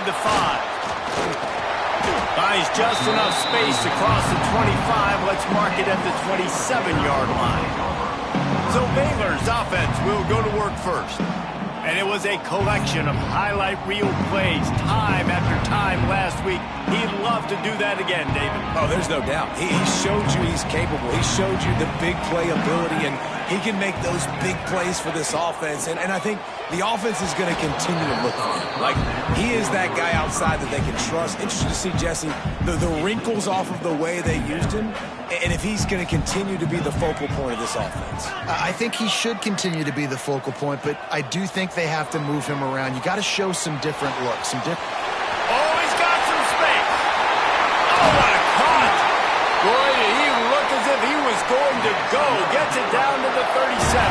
inside the 5. Buys just enough space across the 25. Let's mark it at the 27-yard line. So Baylor's offense will go to work first. And it was a collection of highlight reel plays time after time last week. He'd love to do that again, David. Oh, there's no doubt. He showed you he's capable. He showed you the big play ability, and he can make those big plays for this offense. And I think the offense is going to continue to look for him. Like, he is that guy outside that they can trust. Interesting to see, Jesse, the wrinkles off of the way they used him, and if he's going to continue to be the focal point of this offense. I think he should continue to be the focal point, but I do think they have to move him around. You got to show some different looks, Oh, he's got some space. Oh, what a cut. Boy, did he look as if he was going to go. Gets it down to the 37.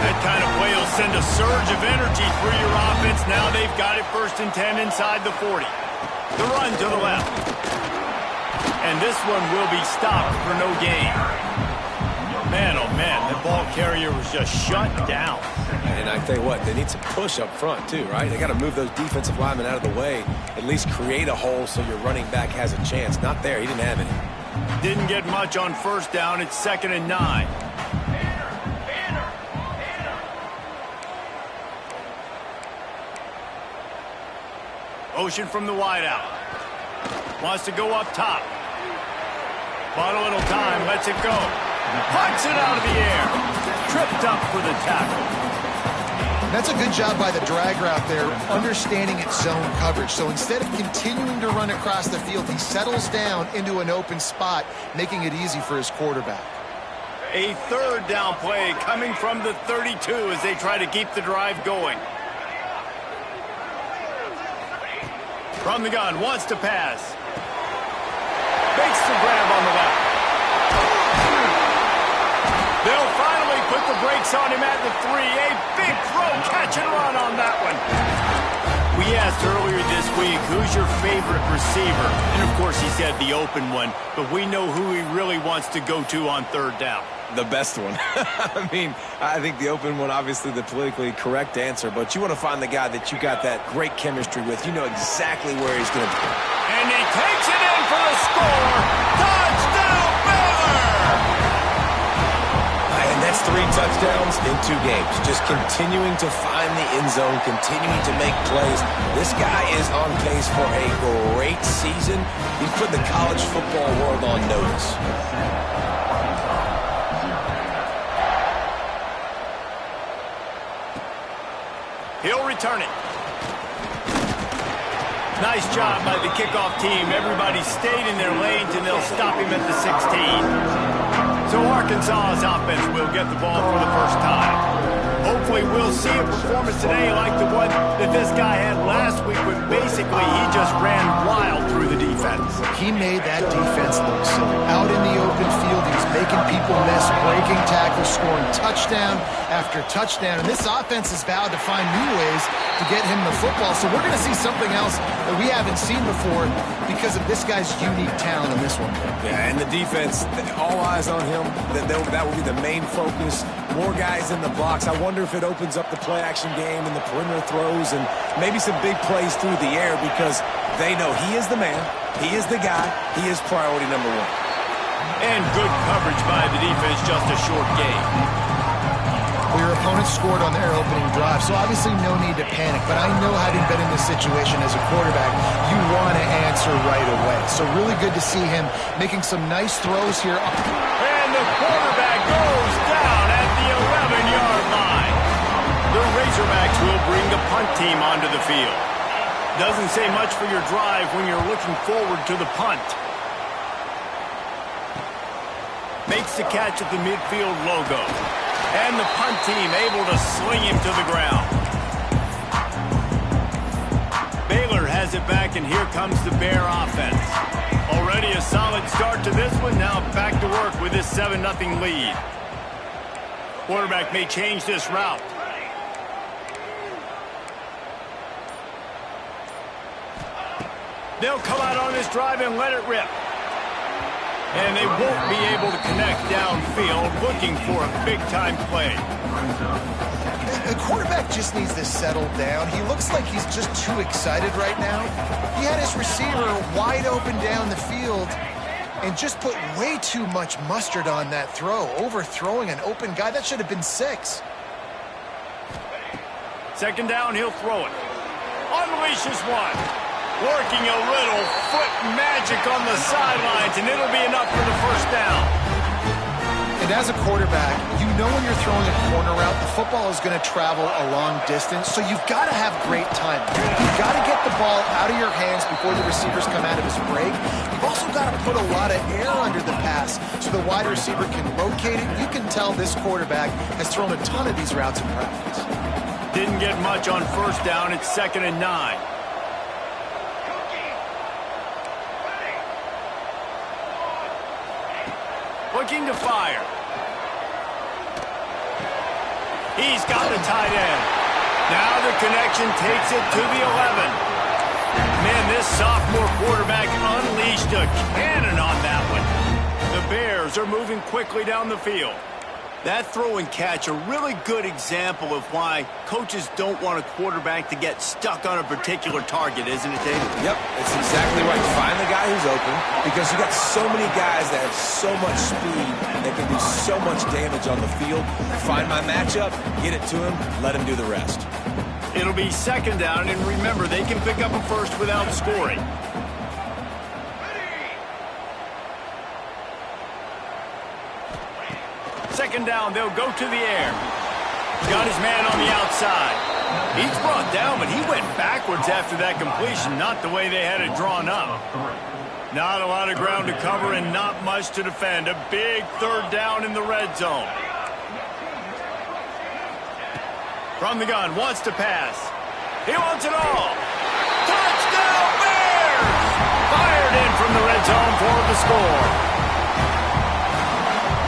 That kind of play will send a surge of energy through your offense. Now they've got it 1st and 10 inside the 40. The run to the left. And this one will be stopped for no gain. Man, oh man, the ball carrier was just shut down. And I tell you what, they need some push up front too, right? They got to move those defensive linemen out of the way, at least create a hole so your running back has a chance. Not there, he didn't have any. Didn't get much on 1st down. It's 2nd and 9. Ocean from the wideout. Wants to go up top. Bought a little time, lets it go. Punts it out of the air. Tripped up for the tackle. That's a good job by the drag route there, understanding its zone coverage. So instead of continuing to run across the field, he settles down into an open spot, making it easy for his quarterback. A 3rd down play coming from the 32 as they try to keep the drive going. From the gun, wants to pass. Makes the grab on the left. They'll finally put the brakes on him at the 3. A big throw, catch and run on that one. We asked earlier this week, who's your favorite receiver? And of course he said the open one, but we know who he really wants to go to on 3rd down. The best one. I mean, I think the open one, obviously the politically correct answer, but you want to find the guy that you got that great chemistry with. You know exactly where he's going to be. And he takes it in for the score. Touchdown, Baylor! And that's 3 touchdowns in 2 games. Just continuing to find the end zone, continuing to make plays. This guy is on pace for a great season. He's put the college football world on notice. He'll return it. Nice job by the kickoff team. Everybody stayed in their lanes, and they'll stop him at the 16. So Arkansas's offense will get the ball for the first time. Hopefully we'll see a performance today like the one that this guy had last week when basically he just ran wild through the defense. He made that defense look silly. Out in the open field, he was making people miss, breaking tackles, scoring touchdown after touchdown. And this offense has vowed to find new ways to get him the football. So we're going to see something else that we haven't seen before because of this guy's unique talent in this one. Yeah, and the defense, all eyes on him. That will be the main focus. More guys in the box. I wonder if it opens up the play-action game and the perimeter throws and maybe some big plays through the air because they know he is the man, he is the guy, he is priority number 1. And good coverage by the defense, just a short game. Well, your opponent scored on their opening drive, so obviously no need to panic. But I know, having been in this situation as a quarterback, you want to answer right away. So really good to see him making some nice throws here. And the quarterback goes down at the 11-yard line. The Razorbacks will bring the punt team onto the field. Doesn't say much for your drive when you're looking forward to the punt. Makes the catch at the midfield logo. And the punt team able to sling him to the ground. Baylor has it back, and here comes the Bear offense. Already a solid start to this one. Now back to work with this 7-0 lead. Quarterback may change this route. They'll come out on this drive and let it rip. And they won't be able to connect downfield, looking for a big-time play. The quarterback just needs to settle down. He looks like he's just too excited right now. He had his receiver wide open down the field and just put way too much mustard on that throw, overthrowing an open guy. That should have been 6. Second down, he'll throw it. Unleashes one. Working a little foot magic on the sidelines, and it'll be enough for the first down. And as a quarterback, you know when you're throwing a corner route, the football is going to travel a long distance, so you've got to have great timing. You've got to get the ball out of your hands before the receivers come out of his break. You've also got to put a lot of air under the pass so the wide receiver can locate it. You can tell this quarterback has thrown a ton of these routes in practice. Didn't get much on first down. It's 2nd and 9. Looking to fire. He's got the tight end. Now the connection takes it to the 11. Man, this sophomore quarterback unleashed a cannon on that one. The Bears are moving quickly down the field. That throw and catch, a really good example of why coaches don't want a quarterback to get stuck on a particular target, isn't it, David? Yep, it's exactly right. Find the guy who's open, because you got so many guys that have so much speed that can do so much damage on the field. Find my matchup, get it to him, let him do the rest. It'll be 2nd down, and remember, they can pick up a first without scoring. Second down, they'll go to the air. Got his man on the outside. He's brought down, but he went backwards after that completion, not the way they had it drawn up. Not a lot of ground to cover and not much to defend. A big 3rd down in the red zone. From the gun, wants to pass. He wants it all. Touchdown, Bears! Fired in from the red zone for the score.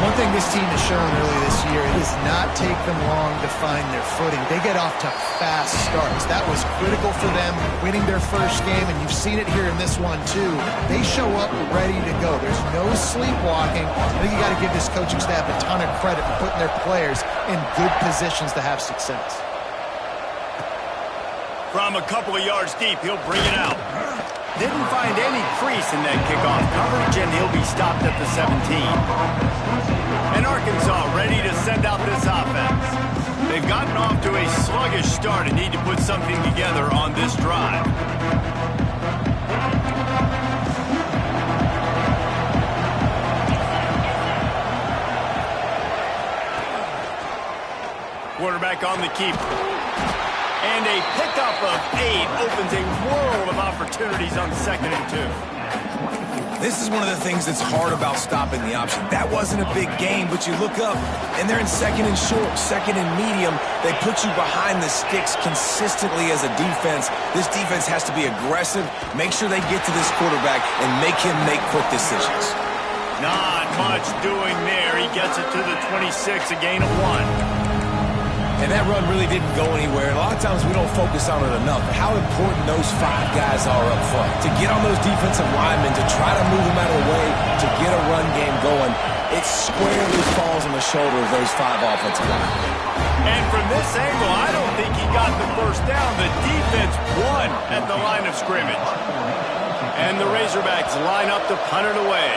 One thing this team has shown early this year, it does not take them long to find their footing. They get off to fast starts. That was critical for them winning their first game, and you've seen it here in this one too. They show up ready to go. There's no sleepwalking. I think you got to give this coaching staff a ton of credit for putting their players in good positions to have success. From a couple of yards deep, he'll bring it out. Didn't find any crease in that kickoff coverage, and he'll be stopped at the 17. And Arkansas ready to send out this offense. They've gotten off to a sluggish start and need to put something together on this drive. Quarterback on the keeper. And a pickup of 8 opens a world of opportunities on 2nd and 2. This is one of the things that's hard about stopping the option. That wasn't a big game, but you look up, and they're in 2nd and short, 2nd and medium. They put you behind the sticks consistently as a defense. This defense has to be aggressive, make sure they get to this quarterback, and make him make quick decisions. Not much doing there. He gets it to the 26, a gain of 1. And that run really didn't go anywhere. A lot of times we don't focus on it enough, but how important those 5 guys are up front. To get on those defensive linemen, to try to move them out of the way, to get a run game going, it squarely falls on the shoulder of those 5 offensive linemen. And from this angle, I don't think he got the first down. The defense won at the line of scrimmage. And the Razorbacks line up to punt it away.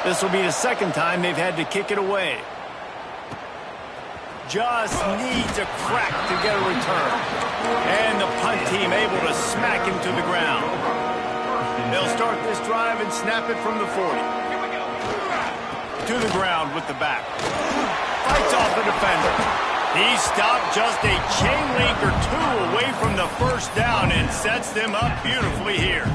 This will be the 2nd time they've had to kick it away. Just needs a crack to get a return. And the punt team able to smack him to the ground. They'll start this drive and snap it from the 40. To the ground with the back. Fights off the defender. He stopped just a chain link or 2 away from the first down and sets them up beautifully here.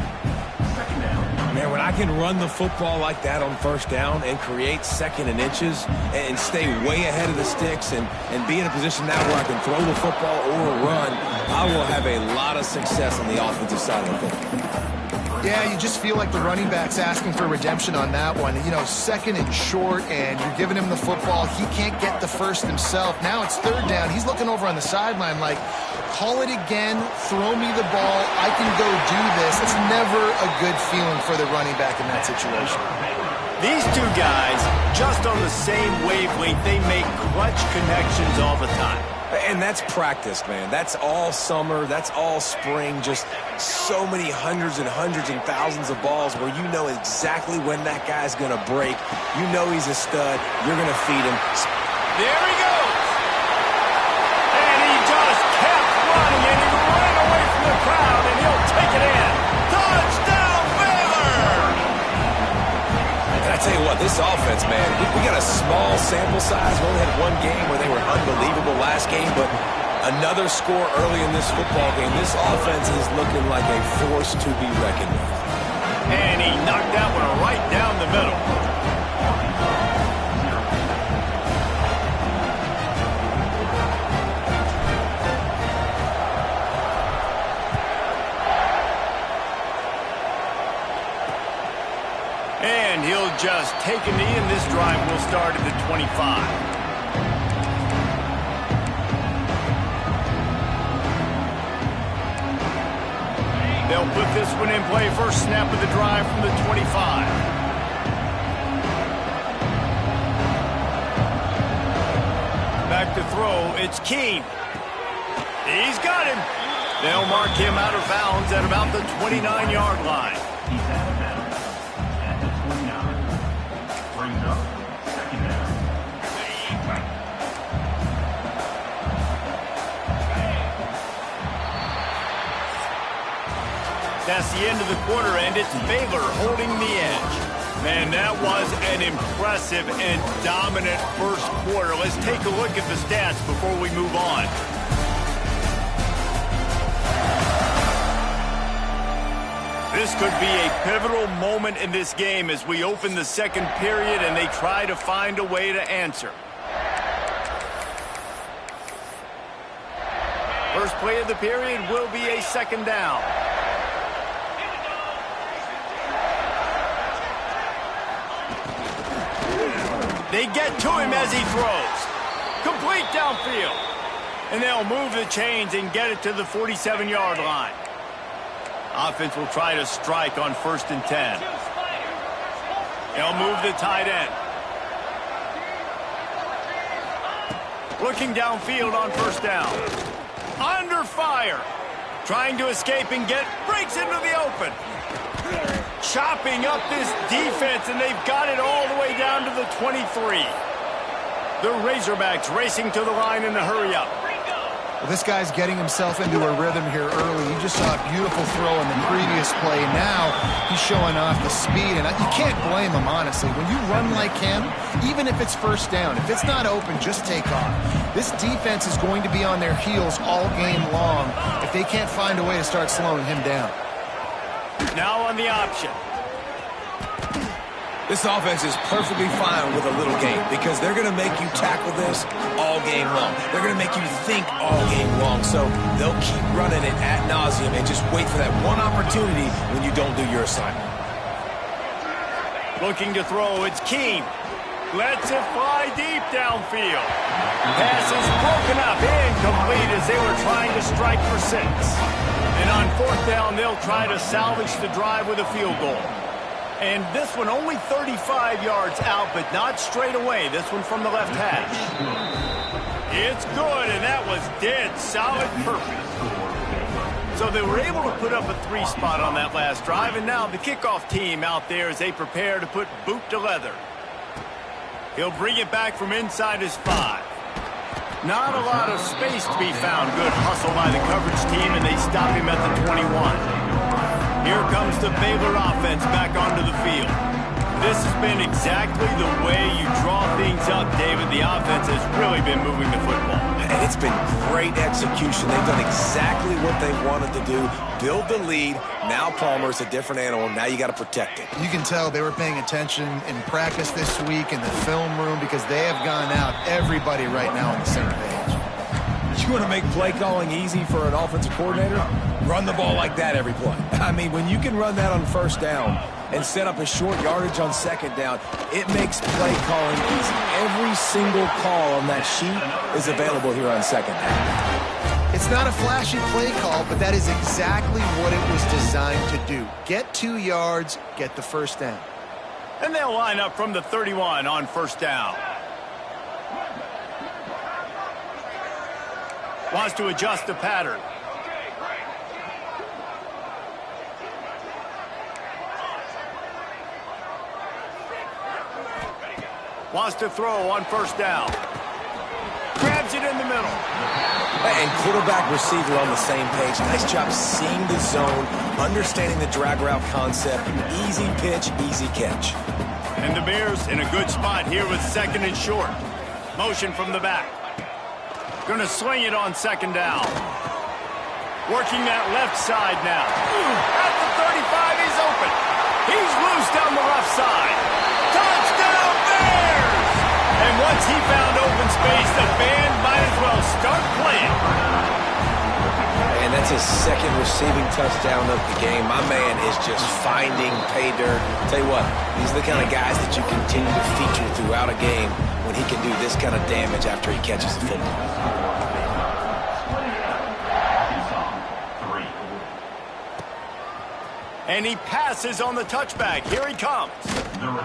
Man, when I can run the football like that on first down and create 2nd and inches and stay way ahead of the sticks and be in a position now where I can throw the football or run, I will have a lot of success on the offensive side of the football. Yeah, you just feel like the running back's asking for redemption on that one. You know, 2nd and short, and you're giving him the football. He can't get the first himself. Now it's 3rd down. He's looking over on the sideline like, call it again, throw me the ball, I can go do this. It's never a good feeling for the running back in that situation. These two guys, just on the same wavelength, they make clutch connections all the time. And that's practice, man. That's all summer. That's all spring. Just so many hundreds and thousands of balls where you know exactly when that guy's going to break. You know he's a stud. You're going to feed him. There he goes. And he just kept running, and he ran away from the crowd, and he'll take it in. Touchdown, Baylor! And I tell you what, this offense, man, we got a small sample size. We only had one game where they were unbelievable last game, but another score early in this football game. This offense is looking like a force to be reckoned with. And he knocked that one right down the middle. And he'll just take a knee, and this drive will start at the 25. They'll put this one in play. First snap of the drive from the 25. Back to throw. It's Keene. He's got him. They'll mark him out of bounds at about the 29-yard line. He's out of bounds at the 29. Brings up second down. That's the end of the quarter, and it's Baylor holding the edge. Man, that was an impressive and dominant first quarter. Let's take a look at the stats before we move on. This could be a pivotal moment in this game as we open the second period and they try to find a way to answer. First play of the period will be a second down. They get to him as he throws. Complete downfield. And they'll move the chains and get it to the 47-yard line. Offense will try to strike on 1st and 10. They'll move the tight end. Looking downfield on 1st down. Under fire. Trying to escape and breaks into the open. Chopping up this defense, and they've got it all the way down to the 23. The Razorbacks racing to the line in a hurry-up. Well, this guy's getting himself into a rhythm here early. You just saw a beautiful throw in the previous play. Now he's showing off the speed, and you can't blame him, honestly. When you run like him, even if it's 1st down, if it's not open, just take off. This defense is going to be on their heels all game long if they can't find a way to start slowing him down. Now on the option. This offense is perfectly fine with a little game because they're going to make you tackle this all game long. They're going to make you think all game long. So they'll keep running it ad nauseum and just wait for that one opportunity when you don't do your assignment. Looking to throw, it's Keene. Lets it fly deep downfield. Pass is broken up, incomplete as they were trying to strike for 6. And on 4th down, they'll try to salvage the drive with a field goal. And this one only 35 yards out, but not straight away. This one from the left hash. It's good, and that was dead solid perfect. So they were able to put up a 3 spot on that last drive, and now the kickoff team out there as they prepare to put boot to leather. He'll bring it back from inside his 5. Not a lot of space to be found. Good hustle by the coverage team, and they stop him at the 21. Here comes the Baylor offense back onto the field. This has been exactly the way you draw things up, David. The offense has really been moving the football. And it's been great execution. They've done exactly what they wanted to do. Build the lead. Now Palmer's a different animal. Now you got to protect it. You can tell they were paying attention in practice this week in the film room because they have gone out everybody right now on the same page. You want to make play calling easy for an offensive coordinator? Run the ball like that every play. I mean, when you can run that on 1st down and set up a short yardage on 2nd down, it makes play calling easy. Every single call on that sheet is available here on 2nd down. It's not a flashy play call, but that is exactly what it was designed to do. Get 2 yards, get the 1st down. And they'll line up from the 31 on first down. Wants to adjust the pattern. Wants to throw on first down. Grabs it in the middle. And quarterback, receiver on the same page. Nice job seeing the zone, understanding the drag route concept. Easy pitch, easy catch. And the Bears in a good spot here with second and short. Motion from the back. Going to swing it on second down. Working that left side now. At the 35, he's open. He's loose down the left side. Touchdown, Bears! And once he found open space, the band might as well start playing. And that's his second receiving touchdown of the game. My man is just finding pay dirt. Tell you what, these are the kind of guys that you continue to feature throughout a game when he can do this kind of damage after he catches the football. And he passes on the touchback. Here he comes.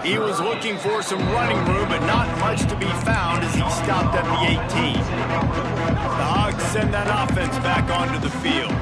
He was looking for some running room, but not much to be found as he stopped at the 18. The Hogs send that offense back onto the field.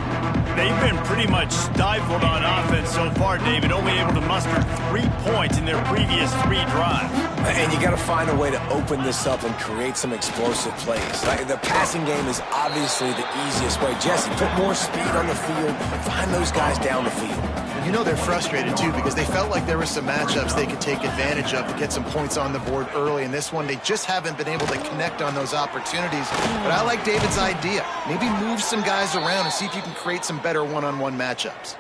They've been pretty much stifled on offense so far, David, only able to muster 3 points in their previous 3 drives. And you got to find a way to open this up and create some explosive plays. The passing game is obviously the easiest way. Jesse, put more speed on the field. Find those guys down the field. You know they're frustrated, too, because they felt like there were some matchups they could take advantage of to get some points on the board early. In this one, they just haven't been able to connect on those opportunities. But I like David's idea. Maybe move some guys around and see if you can create some better one-on-one matchups.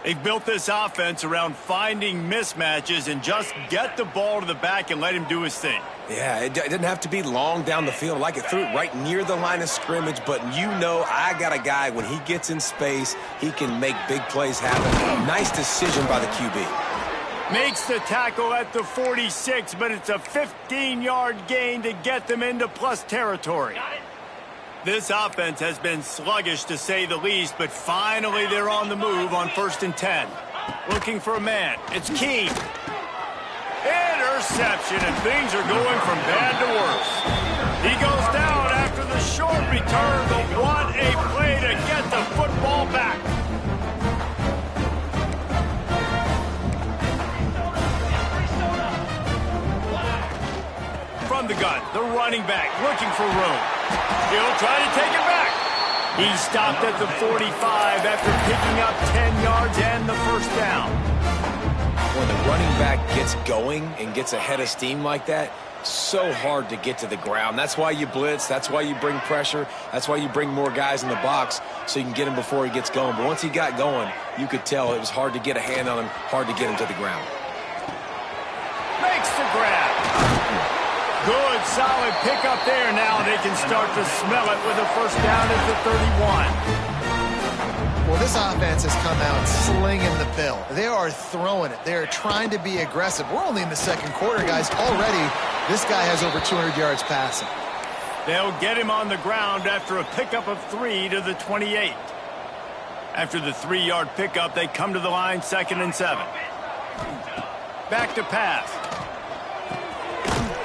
They've built this offense around finding mismatches and just get the ball to the back and let him do his thing. Yeah, it didn't have to be long down the field. Like it threw it right near the line of scrimmage, but you know I got a guy, when he gets in space, he can make big plays happen. Nice decision by the QB. Makes the tackle at the 46, but it's a 15-yard gain to get them into plus territory. This offense has been sluggish, to say the least, but finally they're on the move on 1st and 10. Looking for a man. It's Keene. Interception, and things are going from bad to worse. He goes down after the short return, but what a play to get the football back. From the gun, the running back looking for room. He'll try to take it back. He stopped at the 45 after picking up 10 yards and the first down. When the running back gets going and gets ahead of steam like that, so hard to get to the ground. That's why you blitz. That's why you bring pressure. That's why you bring more guys in the box so you can get him before he gets going. But once he got going, you could tell it was hard to get a hand on him, hard to get him to the ground. Makes the grab. Good, solid pickup there. Now they can start to smell it with a first down at the 31. Well, this offense has come out slinging the pill. They are throwing it. They are trying to be aggressive. We're only in the second quarter, guys. Already, this guy has over 200 yards passing. They'll get him on the ground after a pickup of 3 to the 28. After the 3-yard pickup, they come to the line, 2nd and 7. Back to pass.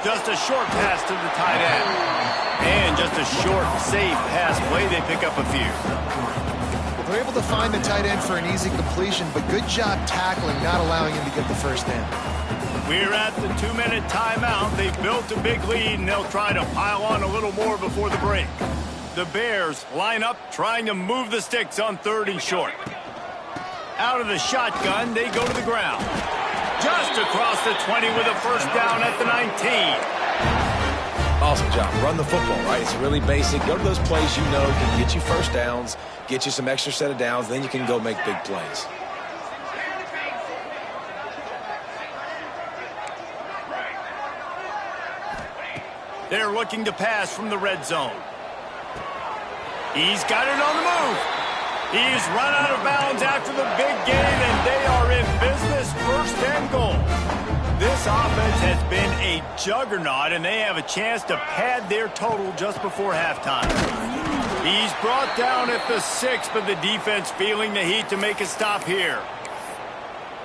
Just a short pass to the tight end. And just a short, safe pass play. They pick up a few. They're able to find the tight end for an easy completion, but good job tackling, not allowing him to get the first down. We're at the 2-minute timeout. They've built a big lead, and they'll try to pile on a little more before the break. The Bears line up, trying to move the sticks on 3rd and short. Out of the shotgun, they go to the ground. Just across the 20 with a first down at the 19. Awesome job. Run the football, right? It's really basic. Go to those plays you know can get you first downs, get you some extra set of downs, then you can go make big plays. They're looking to pass from the red zone. He's got it on the move. He's run out of bounds after the big gain, and they are in business, 1st and goal. This offense has been a juggernaut, and they have a chance to pad their total just before halftime. He's brought down at the 6, but the defense feeling the heat to make a stop here.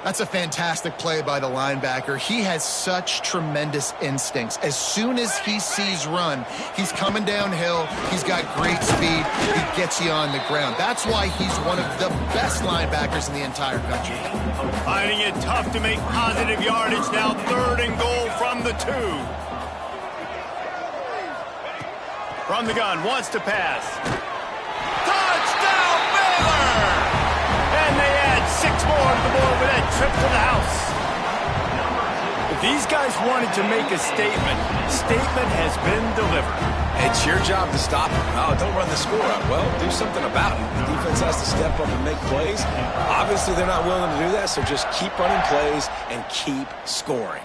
That's a fantastic play by the linebacker. He has such tremendous instincts. As soon as he sees run, he's coming downhill. He's got great speed. He gets you on the ground. That's why he's one of the best linebackers in the entire country. Finding it tough to make positive yardage now. 3rd and goal from the 2. From the gun, wants to pass. Touchdown, Baylor! And they add 6 more to the board with that trip to the house. If these guys wanted to make a statement has been delivered. It's your job to stop them. Oh, don't run the score up. Well, do something about it. The defense has to step up and make plays. Obviously, they're not willing to do that, so just keep running plays and keep scoring.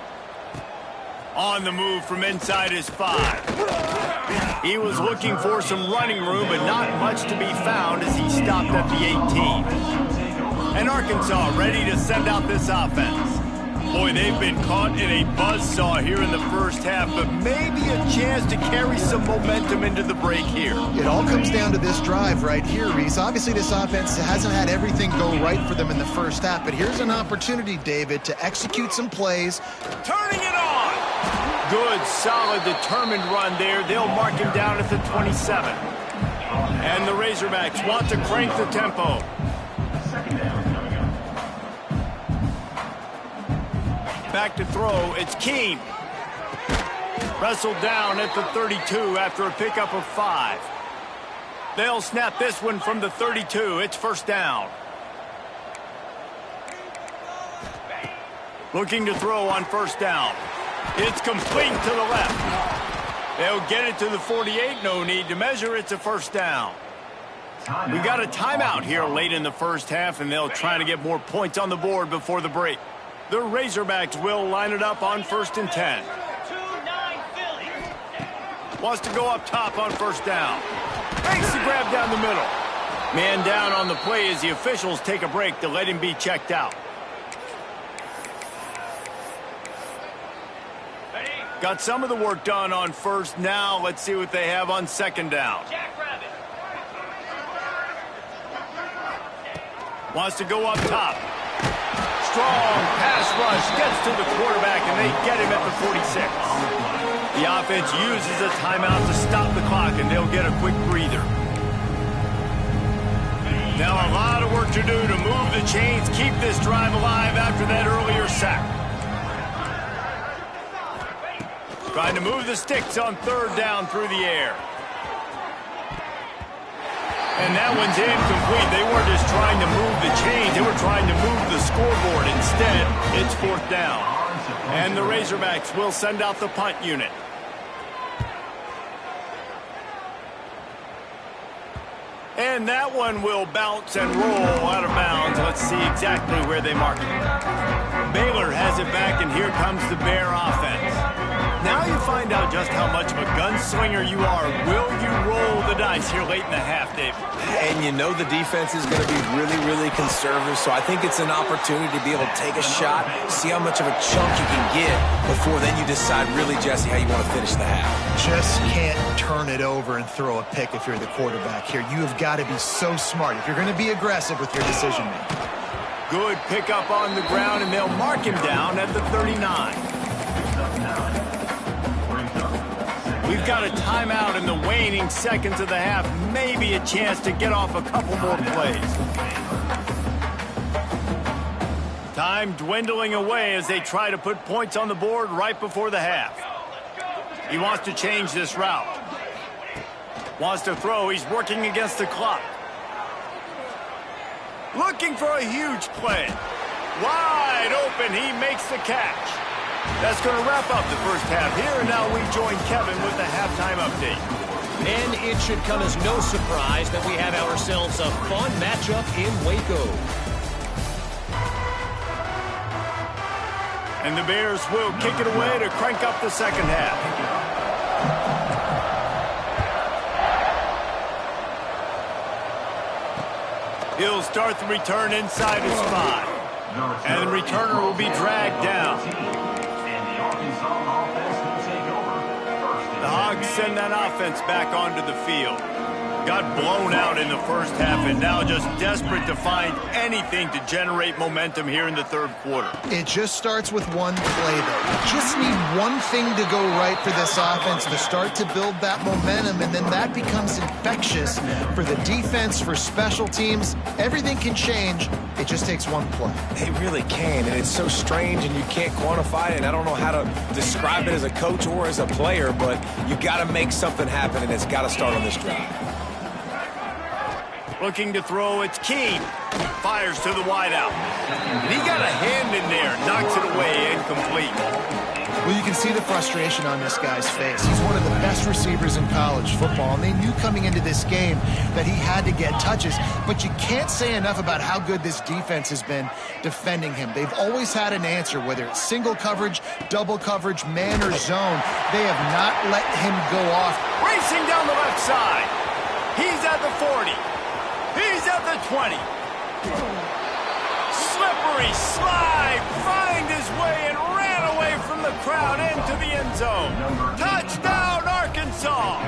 On the move from inside his 5. He was looking for some running room, but not much to be found as he stopped at the 18. And Arkansas ready to send out this offense. Boy, they've been caught in a buzzsaw here in the first half, but maybe a chance to carry some momentum into the break here. It all comes down to this drive right here, Reese. Obviously, this offense hasn't had everything go right for them in the first half, but here's an opportunity, David, to execute some plays. Turning it on! Good, solid, determined run there. They'll mark him down at the 27. And the Razorbacks want to crank the tempo. Back to throw, it's Keene. Wrestled down at the 32 after a pickup of 5. They'll snap this one from the 32. It's 1st down. Looking to throw on 1st down. It's complete to the left. They'll get it to the 48. No need to measure. It's a 1st down. We got a timeout here late in the first half, and they'll try to get more points on the board before the break. The Razorbacks will line it up on 1st and 10. Wants to go up top on 1st down. Makes the grab down the middle. Man down on the play as the officials take a break to let him be checked out. Got some of the work done on 1st. Now let's see what they have on 2nd down. Wants to go up top. Strong pass rush gets to the quarterback, and they get him at the 46. The offense uses a timeout to stop the clock, and they'll get a quick breather. Now a lot of work to do to move the chains, keep this drive alive after that earlier sack. Trying to move the sticks on 3rd down through the air. And that one's incomplete. They weren't just trying to move the chains. They were trying to move the scoreboard. Instead, it's 4th down. And the Razorbacks will send out the punt unit. And that one will bounce and roll out of bounds. Let's see exactly where they mark it. Baylor has it back, and here comes the Bear offense. Now you find out just how much of a gunslinger you are. Will you roll the dice here late in the half, Dave? And you know the defense is going to be really, really conservative, so I think it's an opportunity to be able to take a shot, see how much of a chunk you can get before then you decide really, Jesse, how you want to finish the half. Just can't turn it over and throw a pick if you're the quarterback here. You have got to be so smart if you're going to be aggressive with your decision-making. Good pickup on the ground, and they'll mark him down at the 39. We've got a timeout in the waning seconds of the half. Maybe a chance to get off a couple more plays. Time dwindling away as they try to put points on the board right before the half. He wants to change this route. Wants to throw. He's working against the clock. Looking for a huge play. Wide open. He makes the catch. That's going to wrap up the first half here, and now we join Kevin with the halftime update. And it should come as no surprise that we have ourselves a fun matchup in Waco. And the Bears will kick it away to crank up the second half. He'll start the return inside his 5. And the returner will be dragged down. The Hogs send that offense back onto the field. Got blown out in the first half and now just desperate to find anything to generate momentum here in the third quarter. It just starts with one play, though. You just need one thing to go right for this offense to start to build that momentum, and then that becomes infectious for the defense, for special teams. Everything can change. It just takes one play. It really can, and it's so strange, and you can't quantify it, and I don't know how to describe it as a coach or as a player, but you got to make something happen, and it's got to start on this drive. Looking to throw, it's Keene. Fires to the wideout. And he got a hand in there, knocks it away, incomplete. Well, you can see the frustration on this guy's face. He's one of the best receivers in college football, and they knew coming into this game that he had to get touches, but you can't say enough about how good this defense has been defending him. They've always had an answer, whether it's single coverage, double coverage, man, or zone. They have not let him go off. Racing down the left side. He's at the 40. He's at the 20. Slippery slide, find his way and ran away from the crowd into the end zone. Touchdown, Arkansas.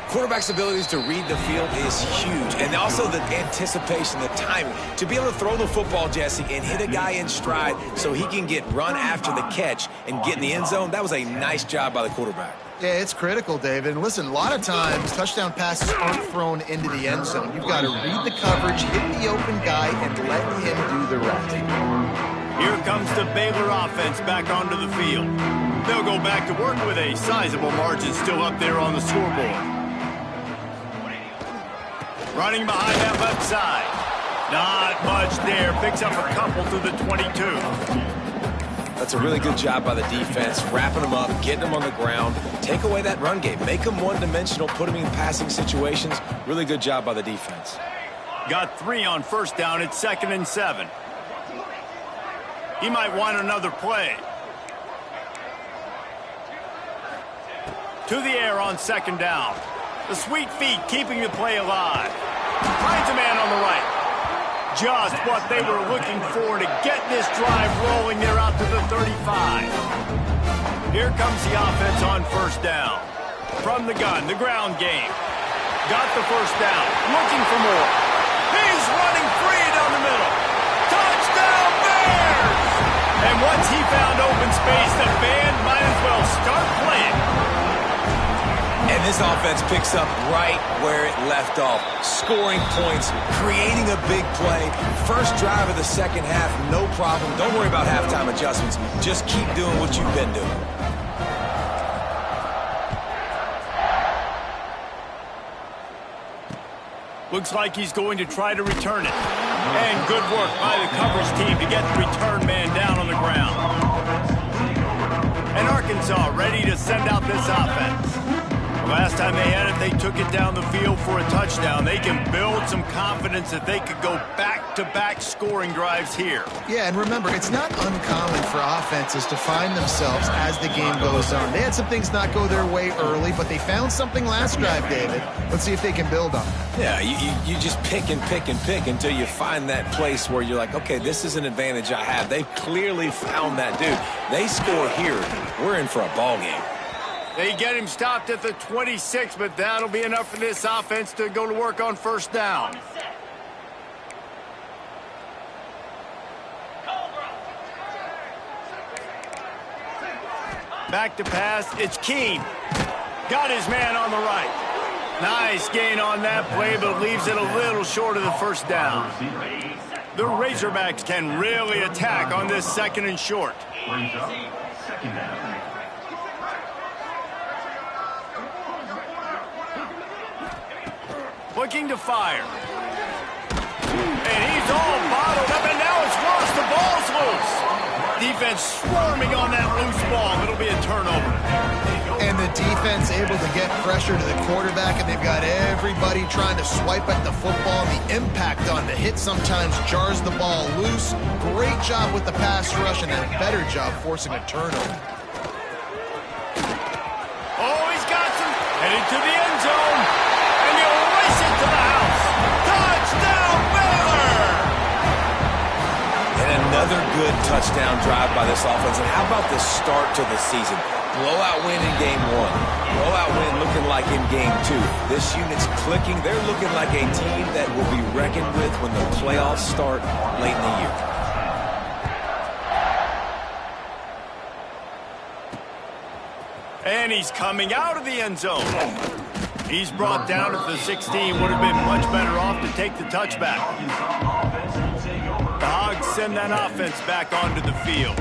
Quarterback's abilities to read the field is huge, and also the anticipation, the timing. To be able to throw the football, Jesse, and hit a guy in stride so he can get run after the catch and get in the end zone, that was a nice job by the quarterback. Yeah, it's critical, David. And listen, a lot of times, touchdown passes aren't thrown into the end zone. You've got to read the coverage, hit the open guy, and let him do the rest. Here comes the Baylor offense back onto the field. They'll go back to work with a sizable margin still up there on the scoreboard. Running behind that left side. Not much there. Picks up a couple to the 22. That's a really good job by the defense, wrapping them up, getting them on the ground. Take away that run game. Make them one-dimensional, put them in passing situations. Really good job by the defense. Got 3 on first down. It's 2nd and 7. He might want another play. To the air on 2nd down. The sweet feet keeping the play alive. Finds a man on the right. Just what they were looking for to get this drive rolling. They're out to the 35. Here comes the offense on first down. From the gun, the ground game. Got the first down. Looking for more. He's running free down the middle. Touchdown, Bears! And once he found open space, the band might as well start playing. And this offense picks up right where it left off. Scoring points, creating a big play. First drive of the second half, no problem. Don't worry about halftime adjustments. Just keep doing what you've been doing. Looks like he's going to try to return it. And good work by the coverage team to get the return man down on the ground. And Arkansas ready to send out this offense. Last time they had it, they took it down the field for a touchdown. They can build some confidence that they could go back-to-back scoring drives here. Yeah, and remember, it's not uncommon for offenses to find themselves as the game goes on. They had some things not go their way early, but they found something last drive, David. Let's see if they can build on it. Yeah, you just pick and pick and pick until you find that place where you're like, okay, this is an advantage I have. They've clearly found that, dude. They score here, we're in for a ball game. They get him stopped at the 26, but that'll be enough for this offense to go to work on first down. Back to pass, it's Keene. Got his man on the right. Nice gain on that play, but leaves it a little short of the first down. The Razorbacks can really attack on this 2nd and short. Brings up 2nd down. Looking to fire. And he's all bottled up, and now it's lost. The ball's loose. Defense swarming on that loose ball. It'll be a turnover. And the defense able to get pressure to the quarterback, and they've got everybody trying to swipe at the football. The impact on the hit sometimes jars the ball loose. Great job with the pass rush, and a better job forcing a turnover. Oh, he's got some. Headed to the end zone. And he'll race it to the house. Touchdown, Baylor! And another good touchdown drive by this offense. And how about the start to the season? Blowout win in game 1. Blowout win looking like in game 2. This unit's clicking. They're looking like a team that will be reckoned with when the playoffs start late in the year. And he's coming out of the end zone. He's brought down at the 16. Would have been much better off to take the touchback. The Hogs send that offense back onto the field.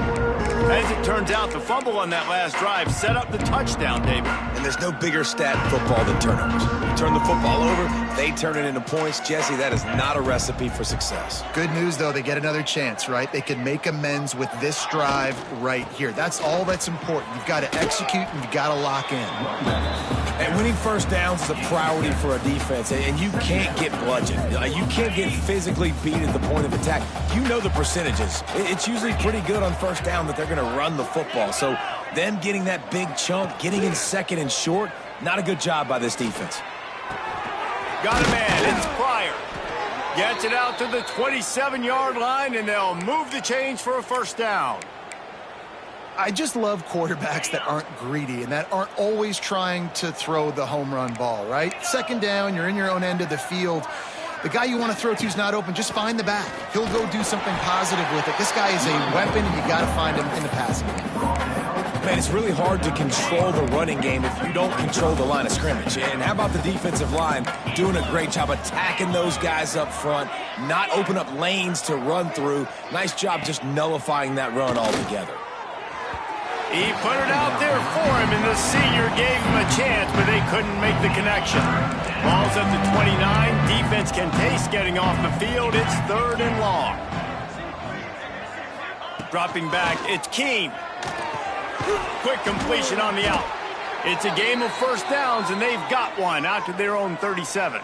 As it turns out, the fumble on that last drive set up the touchdown, David. And there's no bigger stat in football than turnovers. You turn the football over, they turn it into points. Jesse, that is not a recipe for success. Good news, though, they get another chance, right? They can make amends with this drive right here. That's all that's important. You've got to execute and you've got to lock in. And winning first downs is a priority for a defense, and you can't get bludgeoned. You can't get physically beat at the point of attack. You know the percentages. It's usually pretty good on first down that they're going to run the football. So them getting that big chunk, getting in second and short, not a good job by this defense. Got a man. It's Pryor. Gets it out to the 27-yard line, and they'll move the chains for a first down. I just love quarterbacks that aren't greedy and that aren't always trying to throw the home run ball, right? Second down, you're in your own end of the field. The guy you want to throw to is not open. Just find the back. He'll go do something positive with it. This guy is a weapon, and you got to find him in the passing game. Man, it's really hard to control the running game if you don't control the line of scrimmage. And how about the defensive line doing a great job attacking those guys up front, not open up lanes to run through. Nice job just nullifying that run altogether. He put it out there for him, and the senior gave him a chance, but they couldn't make the connection. Ball's at the 29. Defense can taste getting off the field. It's 3rd and long. Dropping back, it's Keene. Quick completion on the out. It's a game of first downs, and they've got one out to their own 37.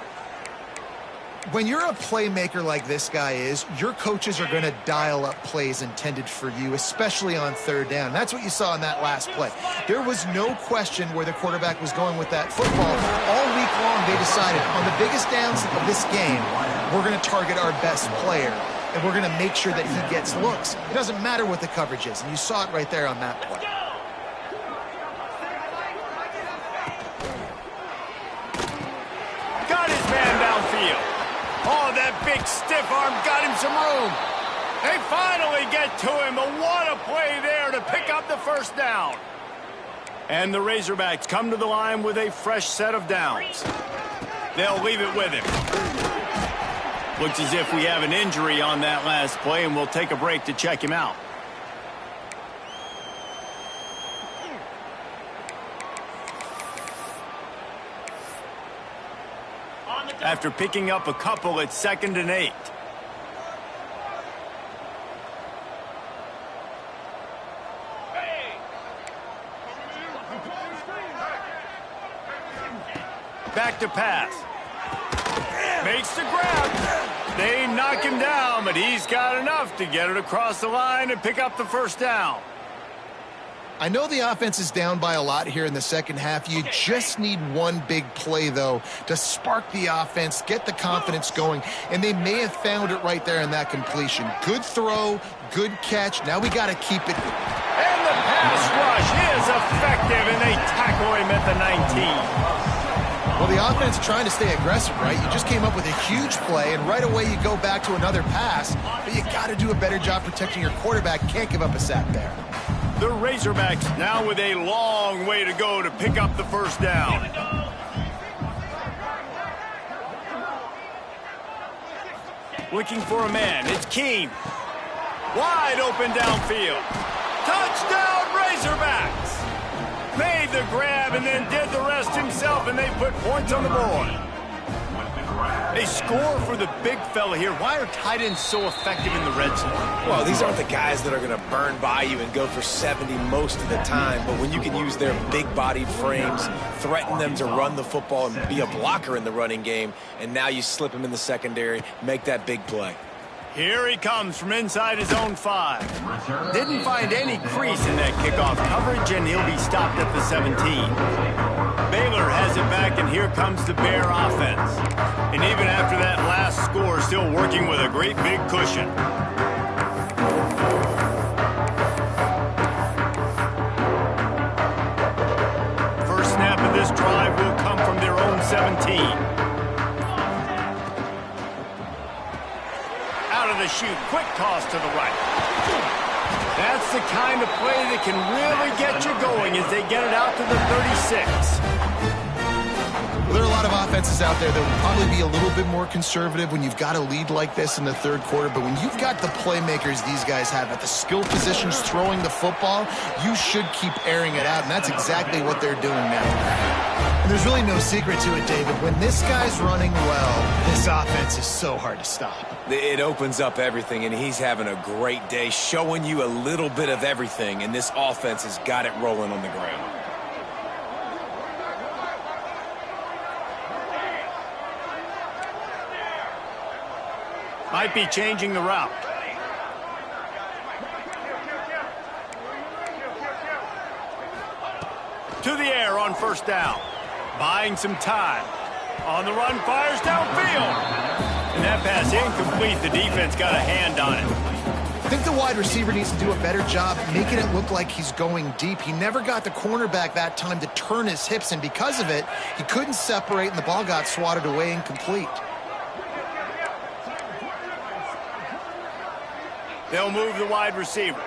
When you're a playmaker like this guy is, your coaches are going to dial up plays intended for you, especially on 3rd down. That's what you saw in that last play. There was no question where the quarterback was going with that football. All week long, they decided on the biggest downs of this game, we're going to target our best player, and we're going to make sure that he gets looks. It doesn't matter what the coverage is, and you saw it right there on that play. Got his man downfield. Oh, that big stiff arm got him some room. They finally get to him, but what a play there to pick up the first down. And the Razorbacks come to the line with a fresh set of downs. They'll leave it with him. Looks as if we have an injury on that last play, and we'll take a break to check him out. After picking up a couple, it's 2nd and 8. Back to pass. Makes the grab. They knock him down, but he's got enough to get it across the line and pick up the first down. I know the offense is down by a lot here in the second half. You just need one big play, though, to spark the offense, get the confidence going, and they may have found it right there in that completion. Good throw, good catch. Now we got to keep it. And the pass rush is effective, and they tackle him at the 19. Well, the offense trying to stay aggressive, right? You just came up with a huge play, and right away you go back to another pass, but you got to do a better job protecting your quarterback. Can't give up a sack there. The Razorbacks now with a long way to go to pick up the first down. Looking for a man. It's Keene. Wide open downfield. Touchdown, Razorbacks! Made the grab and then did the rest himself, and they put points on the board. They score for the big fella here. Why are tight ends so effective in the red zone? Well, these aren't the guys that are going to burn by you and go for 70 most of the time, but when you can use their big-bodied frames, threaten them to run the football and be a blocker in the running game, and now you slip him in the secondary, make that big play. Here he comes from inside his own 5. Didn't find any crease in that kickoff coverage, and he'll be stopped at the 17. Baylor has it back, and here comes the Bear offense. And even after that last score, still working with a great big cushion. 17. Out of the chute, quick toss to the right. That's the kind of play that can really get you going as they get it out to the 36. There are a lot of offenses out there that will probably be a little bit more conservative when you've got a lead like this in the third quarter, but when you've got the playmakers these guys have at the skill positions throwing the football, you should keep airing it out, and that's exactly what they're doing now. And there's really no secret to it, David. When this guy's running well, this offense is so hard to stop. It opens up everything, and he's having a great day, showing you a little bit of everything, and this offense has got it rolling on the ground. Might be changing the route. To the air on first down. Buying some time. On the run, fires downfield. And that pass incomplete. The defense got a hand on it. I think the wide receiver needs to do a better job making it look like he's going deep. He never got the cornerback that time to turn his hips, and because of it, he couldn't separate, and the ball got swatted away incomplete. They'll move the wide receiver.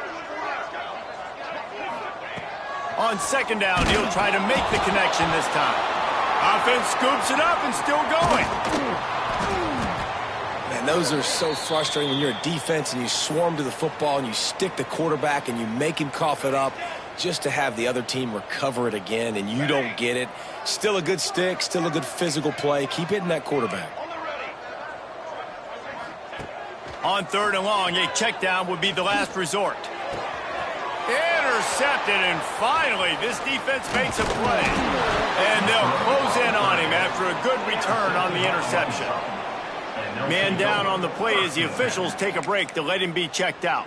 On second down, he'll try to make the connection this time. Offense scoops it up and still going. Man, those are so frustrating when you're a defense and you swarm to the football and you stick the quarterback and you make him cough it up just to have the other team recover it again and you don't get it. Still a good stick, still a good physical play. Keep hitting that quarterback. On third and long, a check down would be the last resort. Intercepted, and finally, this defense makes a play. And they'll close in on him after a good return on the interception. Man down on the play as the officials take a break to let him be checked out.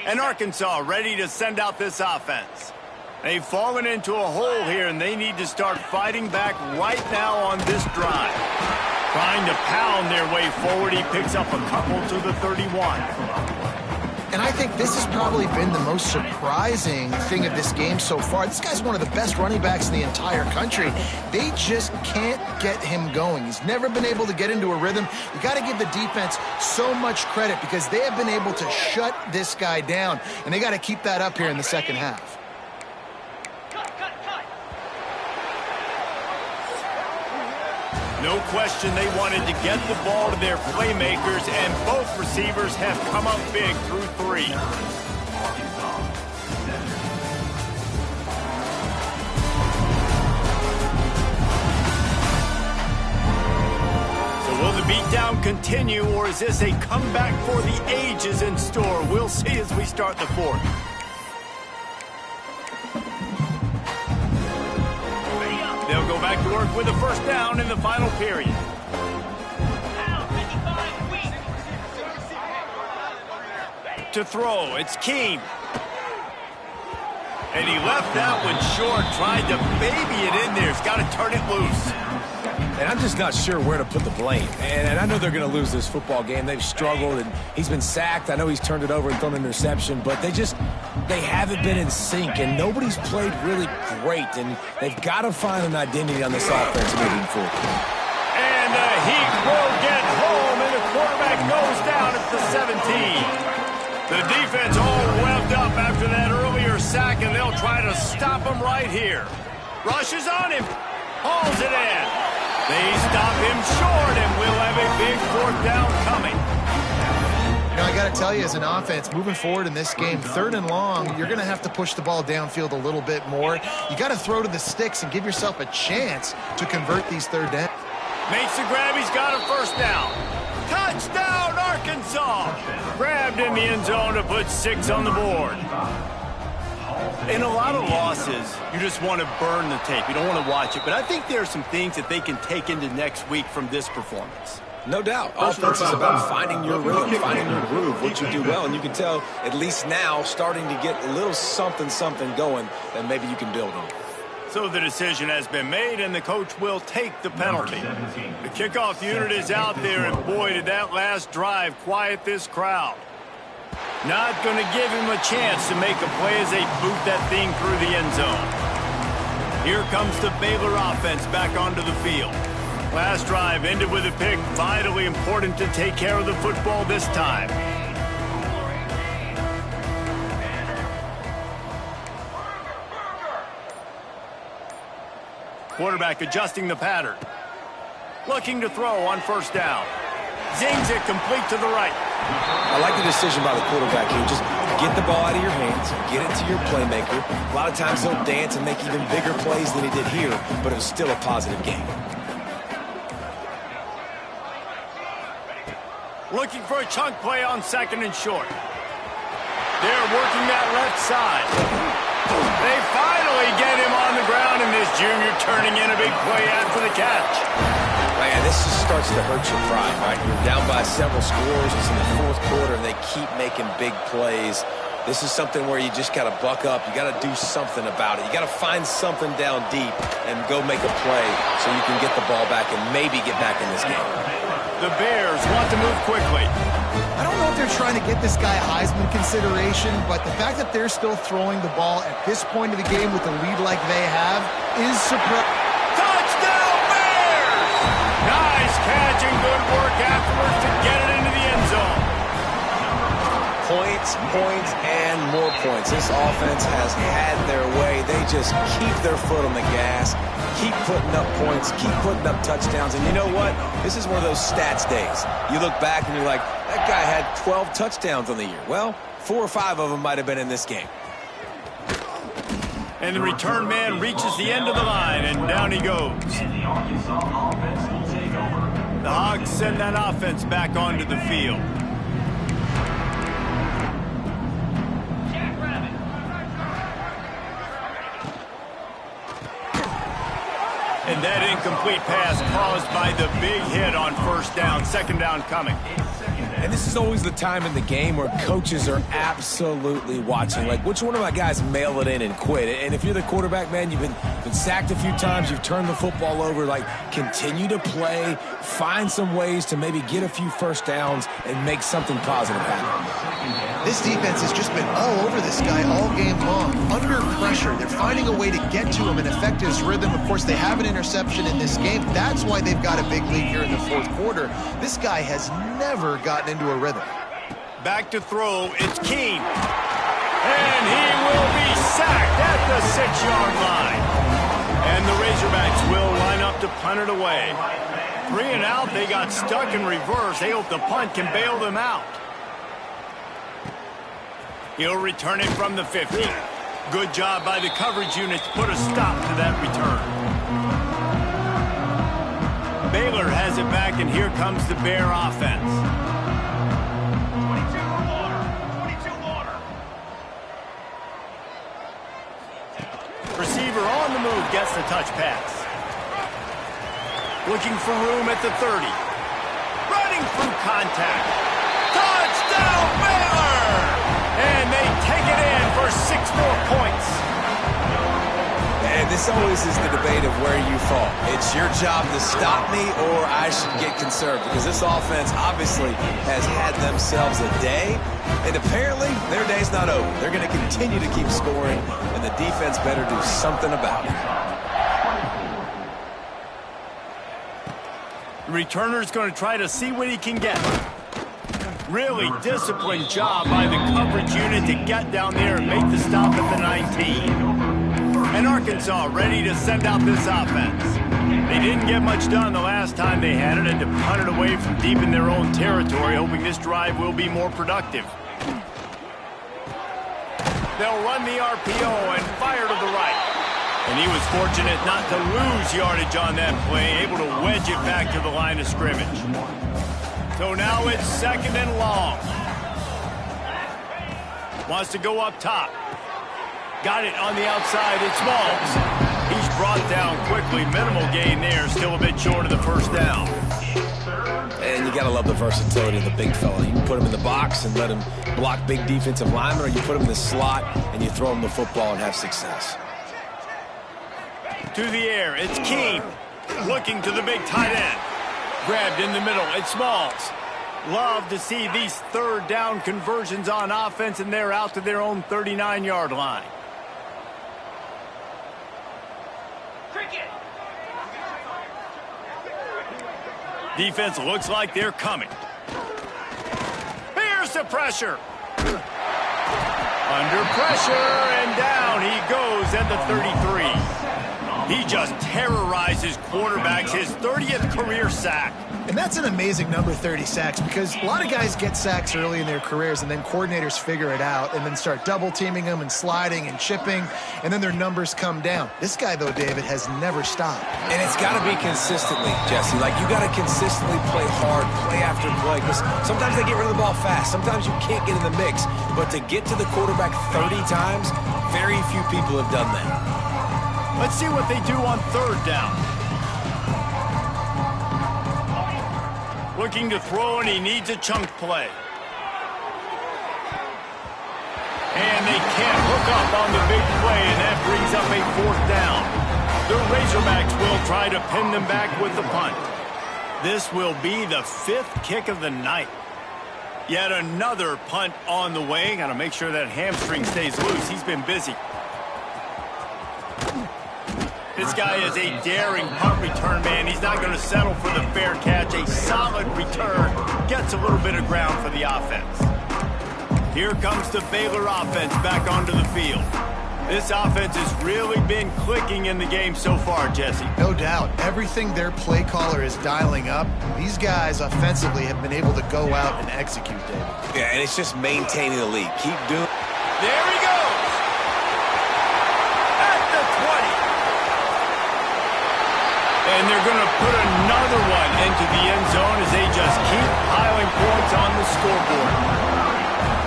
And Arkansas ready to send out this offense. They've fallen into a hole here, and they need to start fighting back right now on this drive. Trying to pound their way forward, he picks up a couple to the 31. And I think this has probably been the most surprising thing of this game so far. This guy's one of the best running backs in the entire country. They just can't get him going. He's never been able to get into a rhythm. You got to give the defense so much credit because they have been able to shut this guy down, and they got to keep that up here in the second half. No question they wanted to get the ball to their playmakers, and both receivers have come up big through three. So will the beatdown continue, or is this a comeback for the ages in store? We'll see as we start the fourth. They'll go back to work with a first down in the final period. To throw, it's Keem. And he left that one short, tried to baby it in there. He's got to turn it loose. And I'm just not sure where to put the blame. And I know they're going to lose this football game. They've struggled, and he's been sacked. I know he's turned it over and thrown an interception, but they haven't been in sync, and nobody's played really great, and they've got to find an identity on this offense moving forward. And the heat will get home, and the quarterback goes down at the 17. The defense all revved up after that earlier sack, and they'll try to stop him right here. Rushes on him, hauls it in. They stop him short, and we'll have a big fourth down coming. You know, I got to tell you, as an offense, moving forward in this game, third and long, you're going to have to push the ball downfield a little bit more. You got to throw to the sticks and give yourself a chance to convert these third downs. Makes the grab. He's got a first down. Touchdown, Arkansas! Grabbed in the end zone to put 6 on the board. In a lot of losses, you just want to burn the tape. You don't want to watch it. But I think there are some things that they can take into next week from this performance. No doubt. Offense is about finding your rhythm, finding your groove, what you do well. And you can tell, at least now, starting to get a little something going that maybe you can build on. So the decision has been made, and the coach will take the penalty. The kickoff unit is out there, and boy, did that last drive quiet this crowd. Not going to give him a chance to make a play as they boot that thing through the end zone. Here comes the Baylor offense back onto the field. Last drive ended with a pick. Vitally important to take care of the football this time. Quarterback adjusting the pattern. Looking to throw on first down. Zings it complete to the right. I like the decision by the quarterback here. Just get the ball out of your hands, get it to your playmaker. A lot of times he'll dance and make even bigger plays than he did here, but it was still a positive game. Looking for a chunk play on second and short. They're working that left side. They finally get him on the ground, and this junior turning in a big play after the catch. Man, this just starts to hurt your pride, right? You're down by several scores. It's in the fourth quarter, and they keep making big plays. This is something where you just got to buck up. You got to do something about it. You got to find something down deep and go make a play so you can get the ball back and maybe get back in this game. The Bears want to move quickly. I don't know if they're trying to get this guy Heisman consideration, but the fact that they're still throwing the ball at this point of the game with a lead like they have is surprising. Touchdown Bears! Nice catch and good work afterwards to get it into the end zone. Points, points, and more points. This offense has had their way. They just keep their foot on the gas, keep putting up points, keep putting up touchdowns. And you know what? This is one of those stats days. You look back and you're like, that guy had 12 touchdowns on the year. Well, 4 or 5 of them might have been in this game. And the return man reaches the end of the line, and down he goes. The Hogs send that offense back onto the field. And that incomplete pass caused by the big hit on first down. Second down coming. And this is always the time in the game where coaches are absolutely watching. Like, which one of my guys mail it in and quit? And if you're the quarterback, man, you've been sacked a few times, you've turned the football over, like, continue to play, find some ways to maybe get a few first downs and make something positive happen. This defense has just been all over this guy all game long. Under pressure, they're finding a way to get to him and affect his rhythm. Of course, they have an interception in this game. That's why they've got a big lead here in the fourth quarter. This guy has never gotten into a rhythm. Back to throw, it's Keene. And he will be sacked at the 6-yard line. And the Razorbacks will line up to punt it away. 3 and out, they got stuck in reverse. They hope the punt can bail them out. He'll return it from the 50. Good job by the coverage unit to put a stop to that return. Baylor has it back, and here comes the Bear offense. 22 order. Receiver on the move gets the touch pass. Looking for room at the 30. Running through contact. Touchdown Baylor! And they take it in for 6 more points. And this always is the debate of where you fall. It's your job to stop me or I should get conserved, because this offense obviously has had themselves a day, and apparently their day's not over. They're going to continue to keep scoring, and the defense better do something about it. The returner's going to try to see what he can get. Really disciplined job by the coverage unit to get down there and make the stop at the 19. And Arkansas ready to send out this offense. They didn't get much done the last time they had it, and to punt it away from deep in their own territory, hoping this drive will be more productive. They'll run the RPO and fire to the right. And he was fortunate not to lose yardage on that play, able to wedge it back to the line of scrimmage. So now it's second and long. Wants to go up top. Got it on the outside. It's Smalls. He's brought down quickly. Minimal gain there. Still a bit short of the first down. And you got to love the versatility of the big fella. You can put him in the box and let him block big defensive linemen, or you put him in the slot and you throw him the football and have success. To the air. It's Keene. Looking to the big tight end. Grabbed in the middle. It's Smalls. Love to see these third down conversions on offense, and they're out to their own 39-yard line. Defense looks like they're coming. Here's the pressure. Under pressure, and down he goes at the 33. He just terrorizes quarterbacks, his 30th career sack. And that's an amazing number, 30 sacks, because a lot of guys get sacks early in their careers, and then coordinators figure it out and then start double-teaming them and sliding and chipping, and then their numbers come down. This guy, though, David, has never stopped. And it's got to be consistently, Jesse. Like, you got to consistently play hard, play after play, because sometimes they get rid of the ball fast. Sometimes you can't get in the mix. But to get to the quarterback 30 times, very few people have done that. Let's see what they do on third down. Looking to throw, and he needs a chunk play. And they can't hook up on the big play, and that brings up a fourth down. The Razorbacks will try to pin them back with the punt. This will be the 5th kick of the night. Yet another punt on the way. Got to make sure that hamstring stays loose. He's been busy. This guy is a daring punt return man. He's not going to settle for the fair catch. A solid return. Gets a little bit of ground for the offense. Here comes the Baylor offense back onto the field. This offense has really been clicking in the game so far, Jesse. No doubt. Everything their play caller is dialing up, these guys offensively have been able to go out and execute, David. Yeah, and it's just maintaining the lead. Keep doing. There he goes. At the 20. And they're going to put another one into the end zone as they just keep piling points on the scoreboard.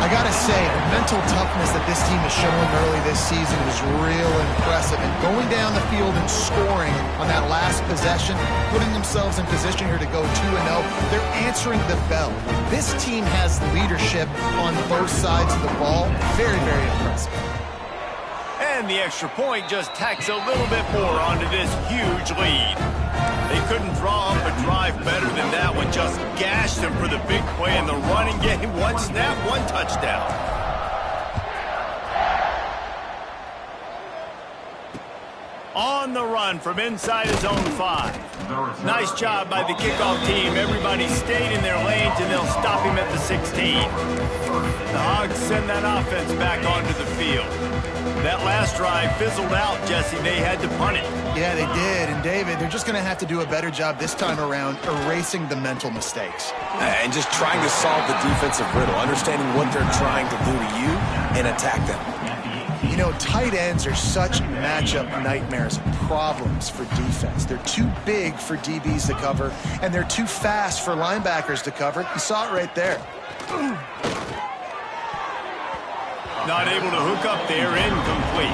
I got to say, the mental toughness that this team is showing early this season is real impressive. And going down the field and scoring on that last possession, putting themselves in position here to go 2-0, they're answering the bell. This team has leadership on both sides of the ball. Very, very impressive. And the extra point just tacks a little bit more onto this huge lead. They couldn't draw up a drive better than that one. Just gashed them for the big play in the running game. One snap, one touchdown. On the run from inside his own 5. Nice job by the kickoff team. Everybody stayed in their lanes, and they'll stop him at the 16. The Hogs send that offense back onto the field. That last drive fizzled out, Jesse. They had to punt it. Yeah, they did. And, David, they're just going to have to do a better job this time around erasing the mental mistakes. And just trying to solve the defensive riddle, understanding what they're trying to do to you and attack them. You know, tight ends are such matchup nightmares and problems for defense. They're too big for DBs to cover, and they're too fast for linebackers to cover. You saw it right there. Not able to hook up there, incomplete.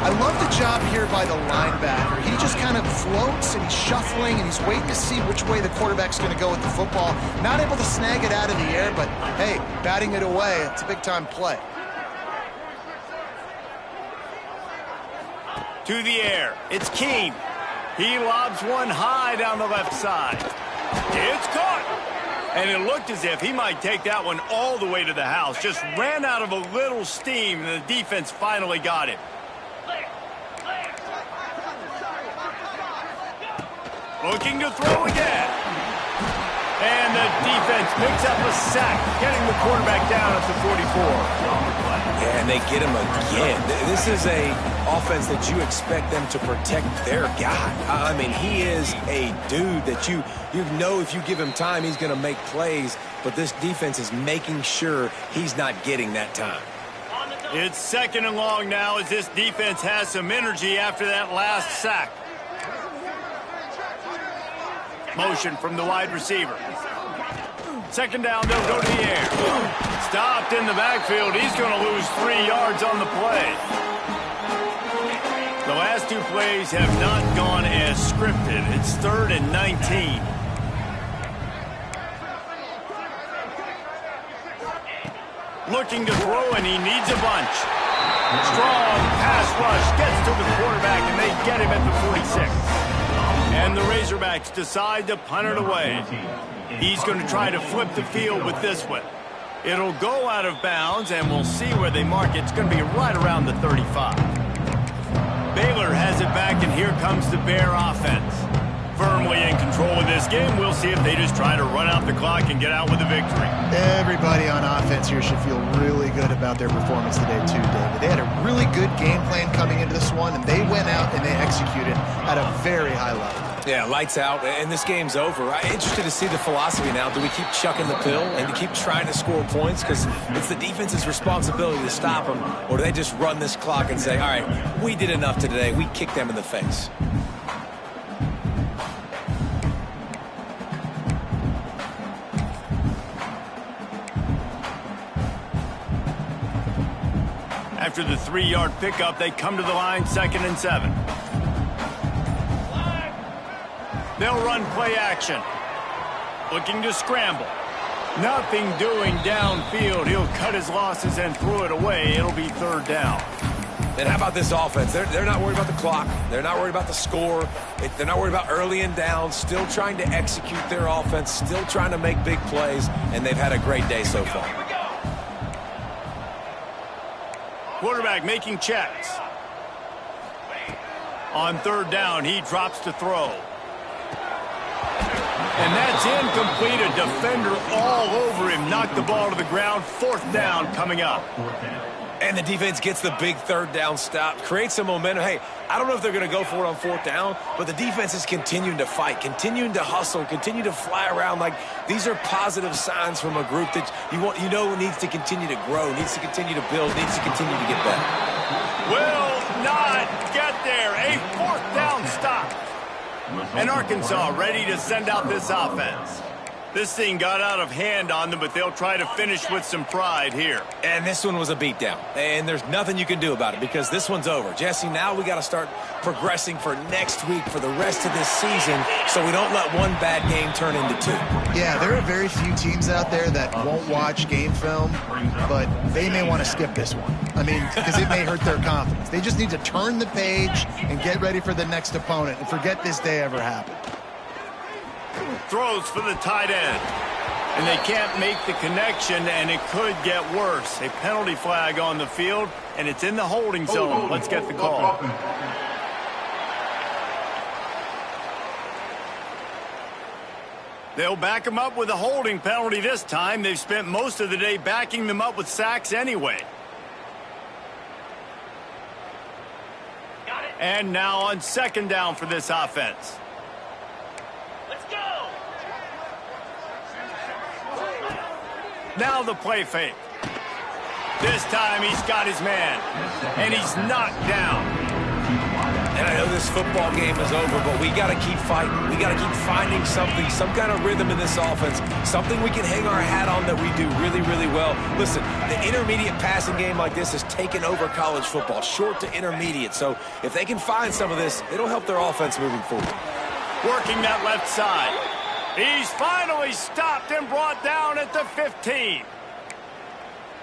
I love the job here by the linebacker. He just kind of floats, and he's shuffling, and he's waiting to see which way the quarterback's going to go with the football. Not able to snag it out of the air, but, hey, batting it away, it's a big-time play. To the air, it's Keene. He lobs one high down the left side. It's caught. And it looked as if he might take that one all the way to the house. Just ran out of a little steam, and the defense finally got him. Looking to throw again. And the defense picks up a sack, getting the quarterback down at the 44. Yeah, and they get him again. This is a offense that you expect them to protect their guy. I mean, he is a dude that you know if you give him time, he's going to make plays. But this defense is making sure he's not getting that time. It's 2nd and long now as this defense has some energy after that last sack. Motion from the wide receiver. 2nd down, they'll go to the air. Stopped in the backfield. He's going to lose 3 yards on the play. The last 2 plays have not gone as scripted. It's 3rd and 19. Looking to throw, and he needs a bunch. Strong pass rush gets to the quarterback, and they get him at the 46. And the Razorbacks decide to punt it away. He's going to try to flip the field with this one. It'll go out of bounds, and we'll see where they mark it. It's going to be right around the 35. Baylor has it back, and here comes the Bear offense. Firmly in control of this game. We'll see if they just try to run out the clock and get out with a victory. Everybody on offense here should feel really good about their performance today too, David. They had a really good game plan coming into this one, and they went out and they executed at a very high level. Yeah, lights out, and this game's over. I'm interested to see the philosophy now. Do we keep chucking the pill and to keep trying to score points? Because it's the defense's responsibility to stop them, or do they just run this clock and say, all right, we did enough today. We kicked them in the face. After the 3-yard pickup, they come to the line, 2nd and 7. They'll run play action. Looking to scramble. Nothing doing downfield. He'll cut his losses and throw it away. It'll be 3rd down. And how about this offense? They're not worried about the clock. They're not worried about the score. They're not worried about early and down. Still trying to execute their offense. Still trying to make big plays. And they've had a great day so far. Quarterback making checks. On 3rd down, he drops to throw. And that's incomplete. A defender all over him. Knocked the ball to the ground. 4th down coming up. And the defense gets the big 3rd down stop. Creates some momentum. Hey, I don't know if they're going to go for it on 4th down, but the defense is continuing to fight, continuing to hustle, continue to fly around. Like, these are positive signs from a group that you know needs to continue to grow, needs to continue to build, needs to continue to get better. Will not get there. A 4th down stop. And Arkansas ready to send out this offense. This thing got out of hand on them, but they'll try to finish with some pride here. And this one was a beatdown. And there's nothing you can do about it because this one's over. Jesse, now we got to start progressing for next week for the rest of this season so we don't let one bad game turn into 2. Yeah, there are very few teams out there that won't watch game film, but they may want to skip this one. I mean, because it may hurt their confidence. They just need to turn the page and get ready for the next opponent and forget this day ever happened. Throws for the tight end. And they can't make the connection, and it could get worse. A penalty flag on the field, and it's in the holding zone. Let's get the call. They'll back them up with a holding penalty this time. They've spent most of the day backing them up with sacks anyway. And now on 2nd down for this offense. Now the play fake. This time he's got his man. And he's knocked down. And I know this football game is over, but we got to keep fighting. We got to keep finding something, some kind of rhythm in this offense, something we can hang our hat on that we do really, really well. Listen, the intermediate passing game like this has taken over college football, short to intermediate. So if they can find some of this, it'll help their offense moving forward. Working that left side. He's finally stopped and brought down at the 15.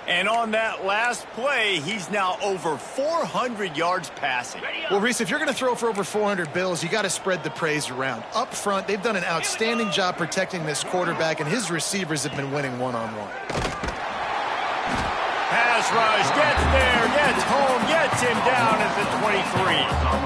And on that last play, he's now over 400 yards passing. Well, Reese, if you're going to throw for over 400 bills, you got to spread the praise around. Up front, they've done an outstanding job protecting this quarterback, and his receivers have been winning one-on-one. Pass rush, gets there, gets home, gets him down at the 23.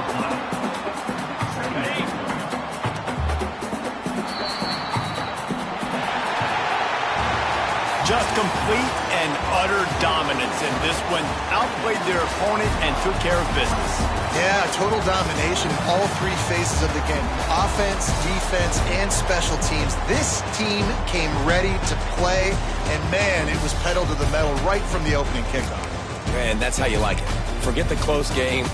Just complete and utter dominance in this one. Outplayed their opponent and took care of business. Yeah, total domination in all 3 phases of the game. Offense, defense, and special teams. This team came ready to play, and man, it was pedal to the metal right from the opening kickoff. And that's how you like it. Forget the close game.